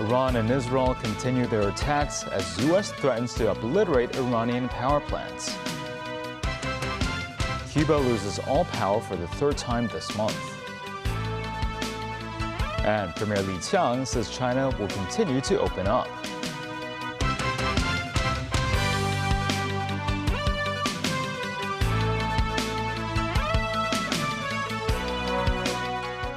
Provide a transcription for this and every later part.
Iran and Israel continue their attacks as U.S. threatens to obliterate Iranian power plants. Cuba loses all power for the third time this month. And Premier Li Qiang says China will continue to open up.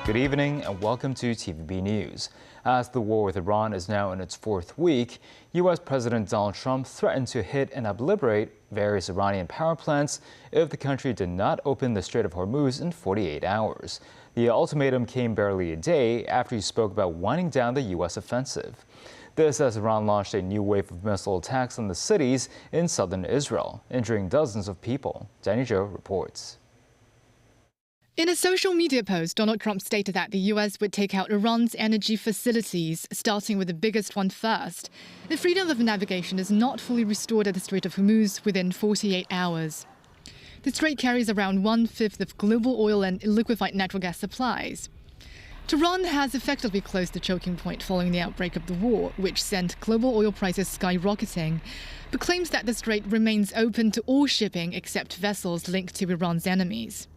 Good evening and welcome to TVB News. As the war with Iran is now in its fourth week, U.S. President Donald Trump threatened to hit and obliterate various Iranian power plants if the country did not open the Strait of Hormuz in 48 hours. The ultimatum came barely a day after he spoke about winding down the U.S. offensive. This as Iran launched a new wave of missile attacks on the cities in southern Israel, injuring dozens of people. Danny Zhou reports. In a social media post, Donald Trump stated that the U.S. would take out Iran's energy facilities, starting with the biggest one first. The freedom of navigation is not fully restored at the Strait of Hormuz within 48 hours. The strait carries around 1/5 of global oil and liquefied natural gas supplies. Tehran has effectively closed the choking point following the outbreak of the war, which sent global oil prices skyrocketing, but claims that the strait remains open to all shipping except vessels linked to Iran's enemies.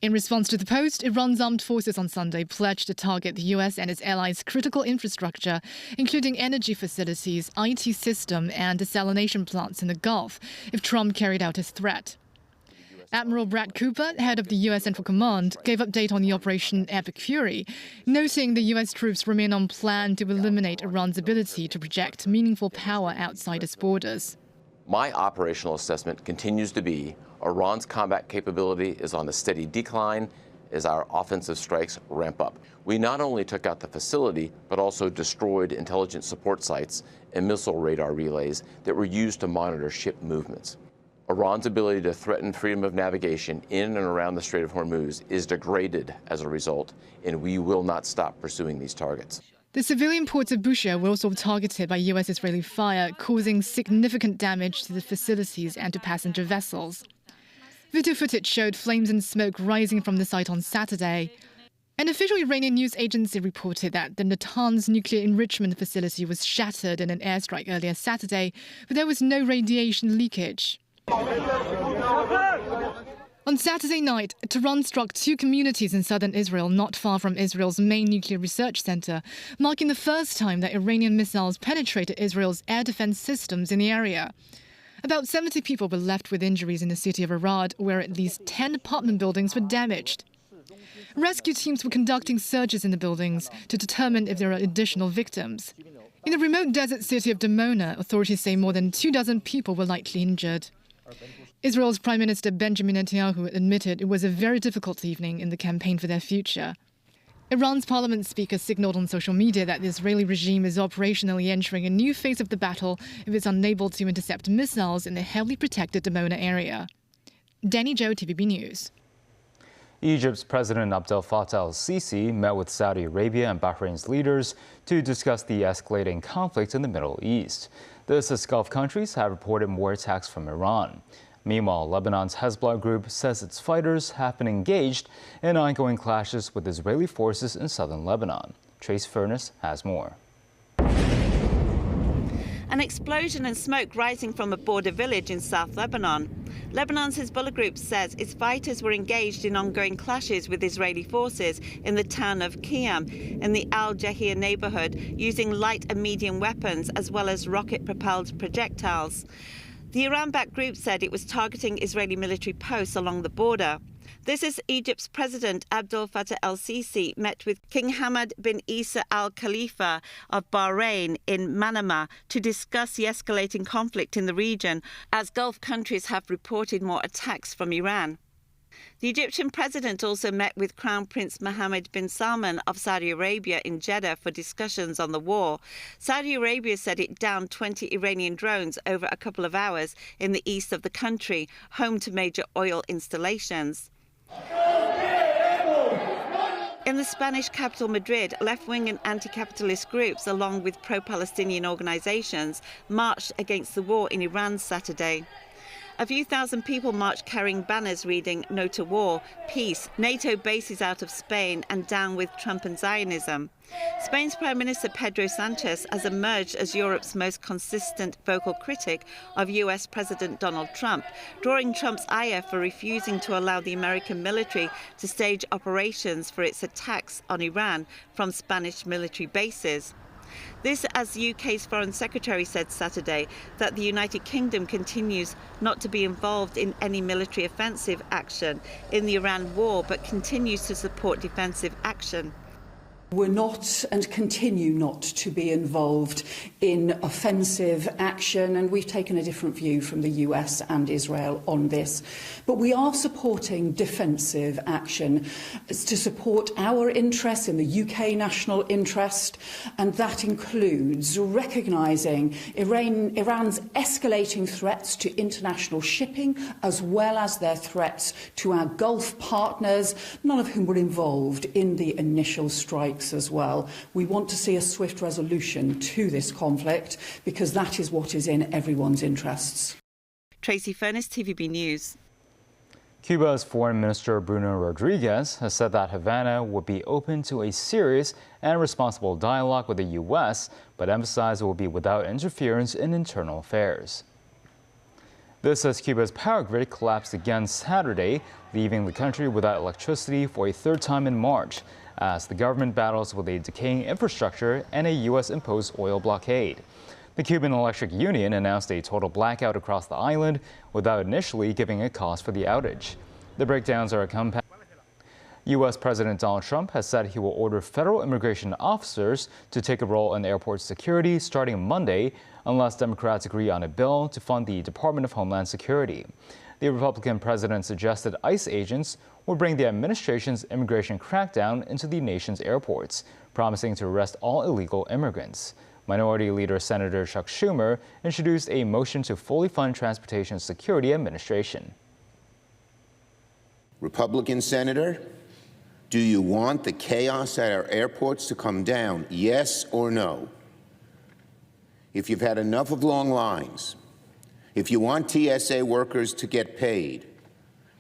In response to the post, Iran's armed forces on Sunday pledged to target the U.S. and its allies' critical infrastructure, including energy facilities, IT system, and desalination plants in the Gulf, if Trump carried out his threat. Admiral Brad Cooper, head of the U.S. Central Command, gave update on the Operation Epic Fury, noting the U.S. troops remain on plan to eliminate Iran's ability to project meaningful power outside its borders. My operational assessment continues to be Iran's combat capability is on a steady decline as our offensive strikes ramp up. We not only took out the facility, but also destroyed intelligence support sites and missile radar relays that were used to monitor ship movements. Iran's ability to threaten freedom of navigation in and around the Strait of Hormuz is degraded as a result, and we will not stop pursuing these targets. The civilian ports of Bushehr were also targeted by U.S.-Israeli fire, causing significant damage to the facilities and to passenger vessels. Video footage showed flames and smoke rising from the site on Saturday. An official Iranian news agency reported that the Natanz nuclear enrichment facility was shattered in an airstrike earlier Saturday, but there was no radiation leakage. On Saturday night, Tehran struck two communities in southern Israel not far from Israel's main nuclear research center, marking the first time that Iranian missiles penetrated Israel's air defense systems in the area. About 70 people were left with injuries in the city of Arad, where at least 10 apartment buildings were damaged. Rescue teams were conducting searches in the buildings to determine if there are additional victims. In the remote desert city of Dimona, authorities say more than 24 people were lightly injured. Israel's Prime Minister Benjamin Netanyahu admitted it was a very difficult evening in the campaign for their future. Iran's parliament speaker signaled on social media that the Israeli regime is operationally entering a new phase of the battle if it's unable to intercept missiles in the heavily protected Dimona area. Danny Zhou, TVB News. Egypt's President Abdel Fattah el-Sisi met with Saudi Arabia and Bahrain's leaders to discuss the escalating conflict in the Middle East. This as Gulf countries have reported more attacks from Iran. Meanwhile, Lebanon's Hezbollah group says its fighters have been engaged in ongoing clashes with Israeli forces in southern Lebanon. Trace Furness has more. An explosion and smoke rising from a border village in South Lebanon. Lebanon's Hezbollah group says its fighters were engaged in ongoing clashes with Israeli forces in the town of Qiyam in the Al-Jahir neighborhood, using light and medium weapons as well as rocket-propelled projectiles. The Iran-backed group said it was targeting Israeli military posts along the border. This is Egypt's President Abdel Fattah el-Sisi met with King Hamad bin Isa Al Khalifa of Bahrain in Manama to discuss the escalating conflict in the region, as Gulf countries have reported more attacks from Iran. The Egyptian president also met with Crown Prince Mohammed bin Salman of Saudi Arabia in Jeddah for discussions on the war. Saudi Arabia said it downed 20 Iranian drones over a couple of hours in the east of the country, home to major oil installations. In the Spanish capital, Madrid, left-wing and anti-capitalist groups, along with pro-Palestinian organizations, marched against the war in Iran Saturday. A few thousand people marched carrying banners reading "No to War," "Peace," NATO bases out of Spain, and "Down with Trump and Zionism." Spain's Prime Minister Pedro Sanchez has emerged as Europe's most consistent vocal critic of US President Donald Trump, drawing Trump's ire for refusing to allow the American military to stage operations for its attacks on Iran from Spanish military bases. This as the UK's Foreign Secretary said Saturday that the United Kingdom continues not to be involved in any military offensive action in the Iran war, but continues to support defensive action. We're not and continue not to be involved in offensive action, and we've taken a different view from the US and Israel on this. But we are supporting defensive action to support our interests in the UK national interest, and that includes recognising Iran's escalating threats to international shipping, as well as their threats to our Gulf partners, none of whom were involved in the initial strike as well. We want to see a swift resolution to this conflict because that is what is in everyone's interests. Tracy Furness, TVB News. Cuba's Foreign Minister Bruno Rodriguez has said that Havana would be open to a serious and responsible dialogue with the U.S., but emphasized it will be without interference in internal affairs. This as Cuba's power grid collapsed again Saturday, leaving the country without electricity for a third time in March, as the government battles with a decaying infrastructure and a U.S.-imposed oil blockade. The Cuban Electric Union announced a total blackout across the island without initially giving a cause for the outage. The breakdowns are accompanied. U.S. President Donald Trump has said he will order federal immigration officers to take a role in airport security starting Monday unless Democrats agree on a bill to fund the Department of Homeland Security. The Republican president suggested ICE agents will bring the administration's immigration crackdown into the nation's airports, promising to arrest all illegal immigrants. Minority Leader Senator Chuck Schumer introduced a motion to fully fund Transportation Security Administration. Republican Senator, do you want the chaos at our airports to come down, yes or no? If you've had enough of long lines, if you want TSA workers to get paid,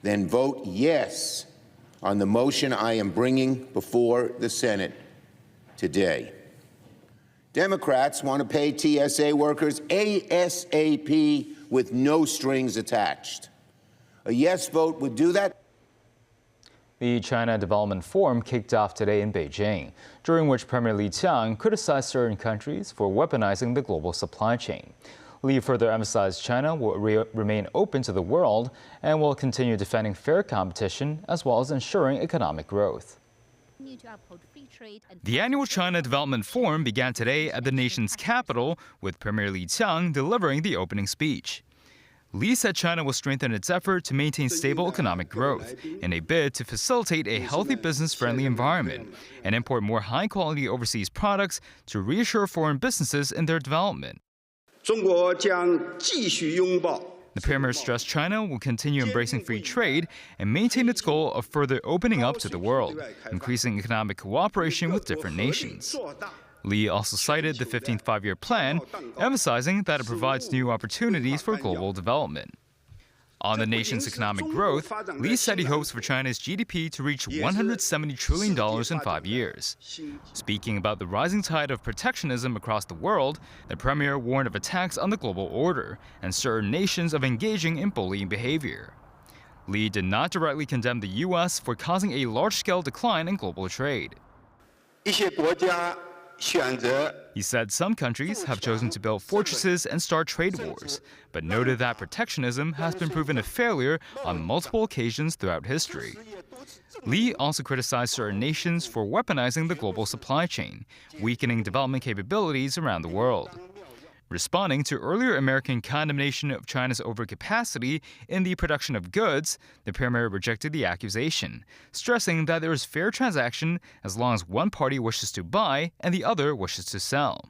then vote yes on the motion I am bringing before the Senate today. Democrats want to pay TSA workers ASAP with no strings attached. A yes vote would do that. The China Development Forum kicked off today in Beijing, during which Premier Li Qiang criticized certain countries for weaponizing the global supply chain. Li further emphasized China will remain open to the world and will continue defending fair competition as well as ensuring economic growth. The annual China Development Forum began today at the nation's capital, with Premier Li Qiang delivering the opening speech. Li said China will strengthen its effort to maintain stable economic growth in a bid to facilitate a healthy business-friendly environment and import more high-quality overseas products to reassure foreign businesses in their development. The premier stressed China will continue embracing free trade and maintain its goal of further opening up to the world, increasing economic cooperation with different nations. Li also cited the 15th Five-Year Plan, emphasizing that it provides new opportunities for global development. On the nation's economic growth, Li said he hopes for China's GDP to reach $170 trillion in 5 years. Speaking about the rising tide of protectionism across the world, the premier warned of attacks on the global order and certain nations of engaging in bullying behavior. Li did not directly condemn the U.S. for causing a large-scale decline in global trade. He said some countries have chosen to build fortresses and start trade wars, but noted that protectionism has been proven a failure on multiple occasions throughout history. Li also criticized certain nations for weaponizing the global supply chain, weakening development capabilities around the world. Responding to earlier American condemnation of China's overcapacity in the production of goods, the premier rejected the accusation, stressing that there is fair transaction as long as one party wishes to buy and the other wishes to sell.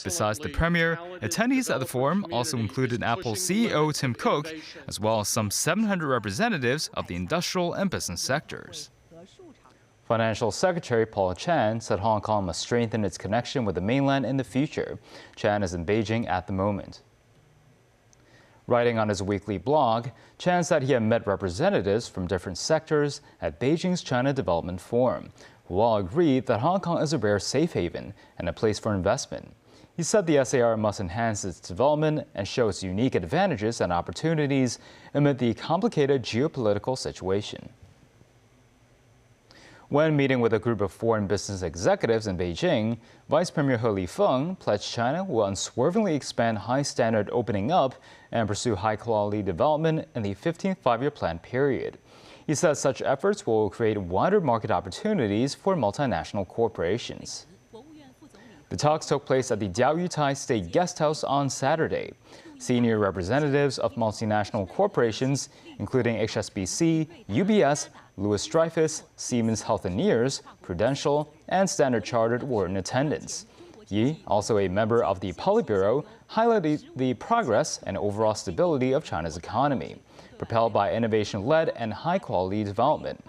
Besides the premier, attendees at the forum also included Apple CEO Tim Cook, as well as some 700 representatives of the industrial and business sectors. Financial Secretary Paul Chan said Hong Kong must strengthen its connection with the mainland in the future. Chan is in Beijing at the moment. Writing on his weekly blog, Chan said he had met representatives from different sectors at Beijing's China Development Forum, who all agreed that Hong Kong is a rare safe haven and a place for investment. He said the SAR must enhance its development and show its unique advantages and opportunities amid the complicated geopolitical situation. When meeting with a group of foreign business executives in Beijing, Vice Premier He Lifeng pledged China will unswervingly expand high-standard opening up and pursue high-quality development in the 15th five-year plan period. He says such efforts will create wider market opportunities for multinational corporations. The talks took place at the Diaoyutai State Guesthouse on Saturday. Senior representatives of multinational corporations, including HSBC, UBS, Louis Dreyfus, Siemens Healthineers, Prudential, and Standard Chartered were in attendance. Yi, also a member of the Politburo, highlighted the progress and overall stability of China's economy, propelled by innovation-led and high-quality development.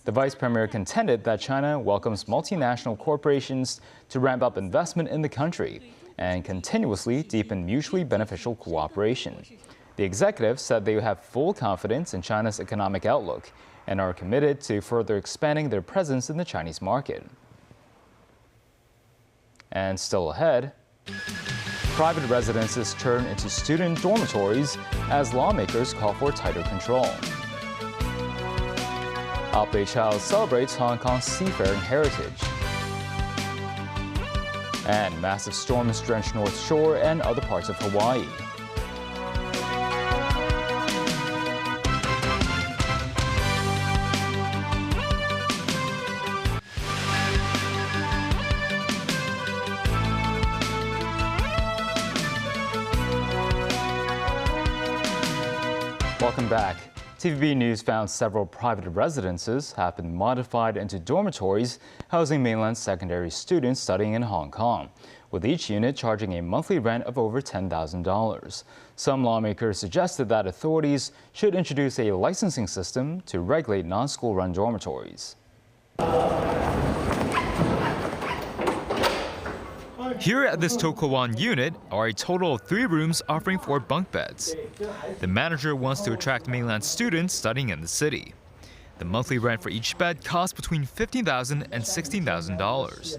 The vice premier contended that China welcomes multinational corporations to ramp up investment in the country and continuously deepen mutually beneficial cooperation. The executive said they have full confidence in China's economic outlook and are committed to further expanding their presence in the Chinese market. And still ahead, private residences turn into student dormitories as lawmakers call for tighter control. Alpe Child celebrates Hong Kong's seafaring heritage. And massive storms drench North Shore and other parts of Hawaii. Welcome back. TVB News found several private residences have been modified into dormitories housing mainland secondary students studying in Hong Kong, with each unit charging a monthly rent of over $10,000. Some lawmakers suggested that authorities should introduce a licensing system to regulate non-school-run dormitories. Here at this To Ko Wan unit are a total of 3 rooms offering 4 bunk beds. The manager wants to attract mainland students studying in the city. The monthly rent for each bed costs between $15,000 and $16,000.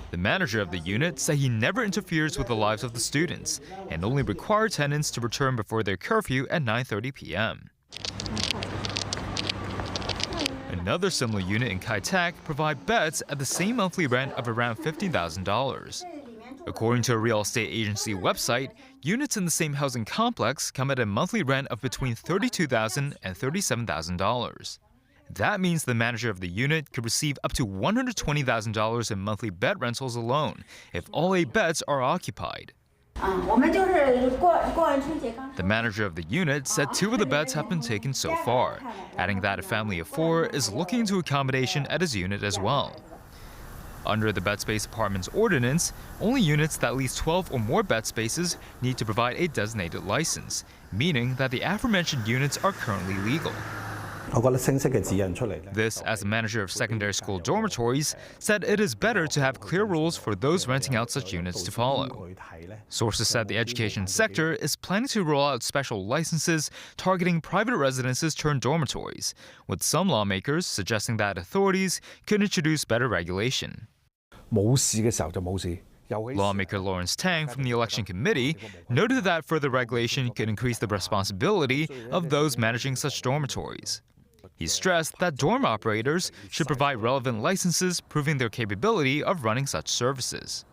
The manager of the unit said he never interferes with the lives of the students and only requires tenants to return before their curfew at 9:30 p.m. Another similar unit in Kai Tak provide beds at the same monthly rent of around $15,000. According to a real estate agency website, units in the same housing complex come at a monthly rent of between $32,000 and $37,000. That means the manager of the unit could receive up to $120,000 in monthly bed rentals alone if all 8 beds are occupied. The manager of the unit said 2 of the beds have been taken so far, adding that a family of 4 is looking into accommodation at his unit as well. Under the Bed Space Apartments Ordinance, only units that lease 12 or more bed spaces need to provide a designated license, meaning that the aforementioned units are currently legal. This, as the manager of secondary school dormitories, said it is better to have clear rules for those renting out such units to follow. Sources said the education sector is planning to roll out special licenses targeting private residences turned dormitories, with some lawmakers suggesting that authorities could introduce better regulation. Lawmaker Lawrence Tang from the Election Committee noted that further regulation could increase the responsibility of those managing such dormitories. He stressed that dorm operators should provide relevant licenses proving their capability of running such services.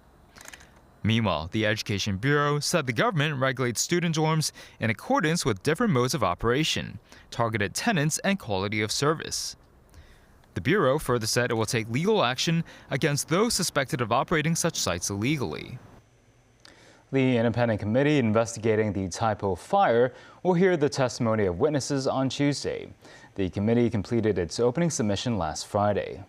Meanwhile, the Education Bureau said the government regulates student dorms in accordance with different modes of operation, targeted tenants, and quality of service. The Bureau further said it will take legal action against those suspected of operating such sites illegally. The independent committee investigating the Tai Po fire will hear the testimony of witnesses on Tuesday. The committee completed its opening submission last Friday.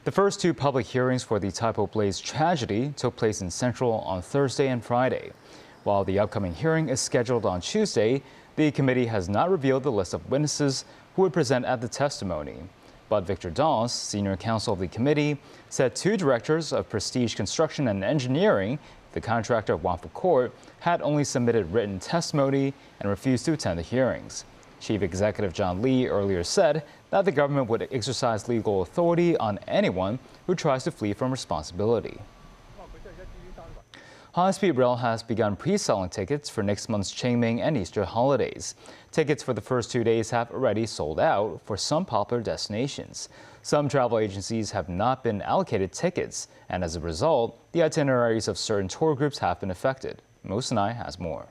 The first 2 public hearings for the Tai Po blaze tragedy took place in Central on Thursday and Friday. While the upcoming hearing is scheduled on Tuesday, the committee has not revealed the list of witnesses who would present at the testimony. But Victor Dawes, senior counsel of the committee, said 2 directors of Prestige Construction and Engineering The contractor of Wangfu Court had only submitted written testimony and refused to attend the hearings. Chief Executive John Lee earlier said that the government would exercise legal authority on anyone who tries to flee from responsibility. High-speed rail has begun pre-selling tickets for next month's Qingming and Easter holidays. Tickets for the first 2 days have already sold out for some popular destinations. Some travel agencies have not been allocated tickets, and as a result, the itineraries of certain tour groups have been affected. Mo Sinai has more.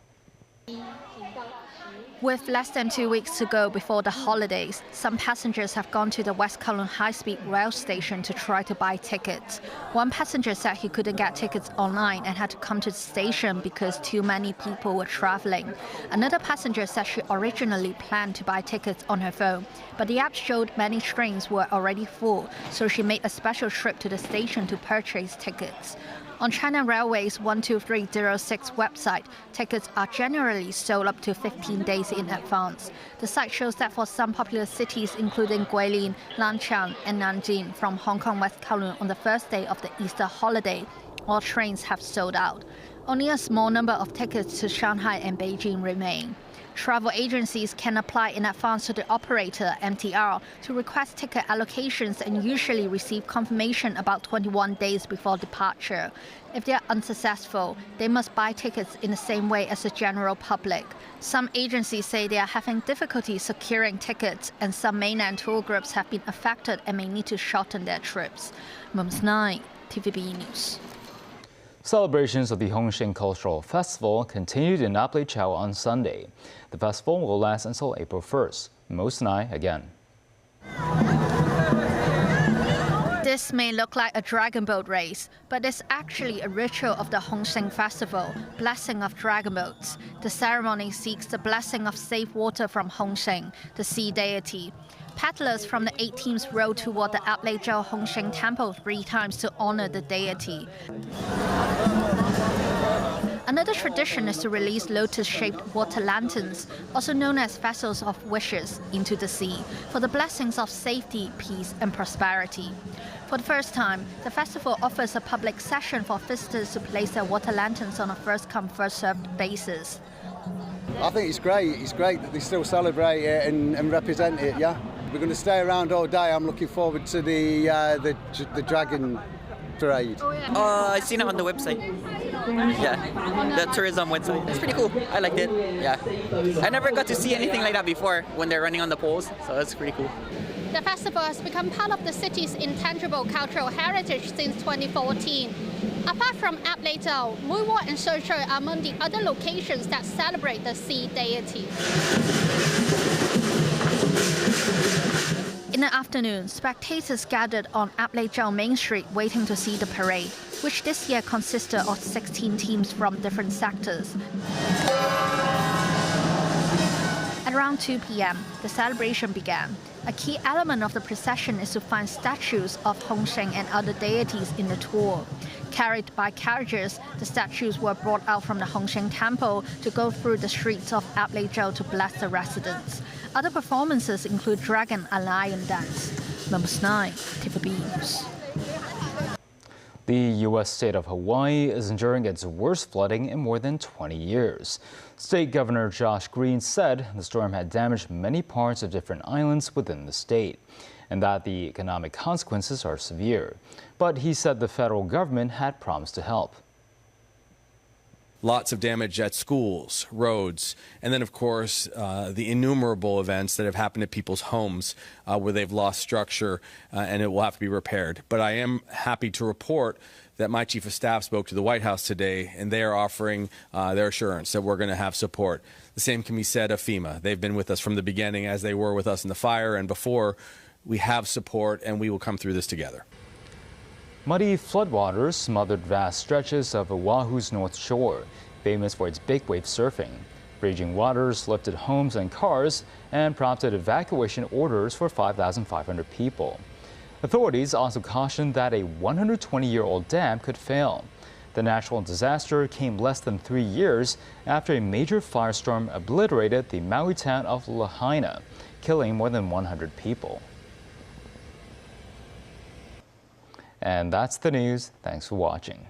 With less than 2 weeks to go before the holidays, some passengers have gone to the West Kowloon high-speed rail station to try to buy tickets. One passenger said he couldn't get tickets online and had to come to the station because too many people were traveling. Another passenger said she originally planned to buy tickets on her phone, but the app showed many trains were already full, so she made a special trip to the station to purchase tickets. On China Railway's 12306 website, tickets are generally sold up to 15 days in advance. The site shows that for some popular cities, including Guilin, Nanchang, and Nanjing, from Hong Kong West Kowloon on the first day of the Easter holiday, all trains have sold out. Only a small number of tickets to Shanghai and Beijing remain. Travel agencies can apply in advance to the operator, MTR, to request ticket allocations and usually receive confirmation about 21 days before departure. If they are unsuccessful, they must buy tickets in the same way as the general public. Some agencies say they are having difficulty securing tickets, and some mainland tour groups have been affected and may need to shorten their trips. Mums 9, TVB News. Celebrations of the Shing Cultural Festival continued in Apleichao on Sunday. The festival will last until April 1st. Mo Sinai again. This may look like a dragon boat race, but it's actually a ritual of the Shing Festival, Blessing of Dragon Boats. The ceremony seeks the blessing of safe water from Shing, the sea deity. Paddlers from the 8 teams rowed toward the Apleichao Shing Temple 3 times to honor the deity. Another tradition is to release lotus-shaped water lanterns, also known as vessels of wishes, into the sea for the blessings of safety, peace, and prosperity. For the first time, the festival offers a public session for visitors to place their water lanterns on a first-come, first-served basis. I think it's great. It's great that they still celebrate it and represent it, yeah. We're going to stay around all day. I'm looking forward to the dragon parade. I've seen it on the website. Yeah, the tourism website. It's pretty cool. I liked it. Yeah, I never got to see anything like that before when they're running on the poles, so that's pretty cool. The festival has become part of the city's intangible cultural heritage since 2014. Apart from Apleichao, Muiwo and Shouchou are among the other locations that celebrate the sea deity. In the afternoon, spectators gathered on Apleichao Main Street waiting to see the parade, which this year consisted of 16 teams from different sectors. At around 2 p.m., the celebration began. A key element of the procession is to find statues of Shing and other deities in the tour. Carried by carriages, the statues were brought out from the Shing Temple to go through the streets of Apleichao to bless the residents. Other performances include dragon and lion dance. Mums 9, TVB News. The U.S. state of Hawaii is enduring its worst flooding in more than 20 years. State Governor Josh Green said the storm had damaged many parts of different islands within the state, and that the economic consequences are severe. But he said the federal government had promised to help. Lots of damage at schools, roads, and then, of course, the innumerable events that have happened at people's homes where they've lost structure and it will have to be repaired. But I am happy to report that my chief of staff spoke to the White House today, and they are offering their assurance that we're going to have support. The same can be said of FEMA. They've been with us from the beginning, as they were with us in the fire and before. We have support, and we will come through this together. Muddy floodwaters smothered vast stretches of Oahu's North Shore, famous for its big wave surfing. Raging waters lifted homes and cars and prompted evacuation orders for 5,500 people. Authorities also cautioned that a 120-year-old dam could fail. The natural disaster came less than 3 years after a major firestorm obliterated the Maui town of Lahaina, killing more than 100 people. And that's the news. Thanks for watching.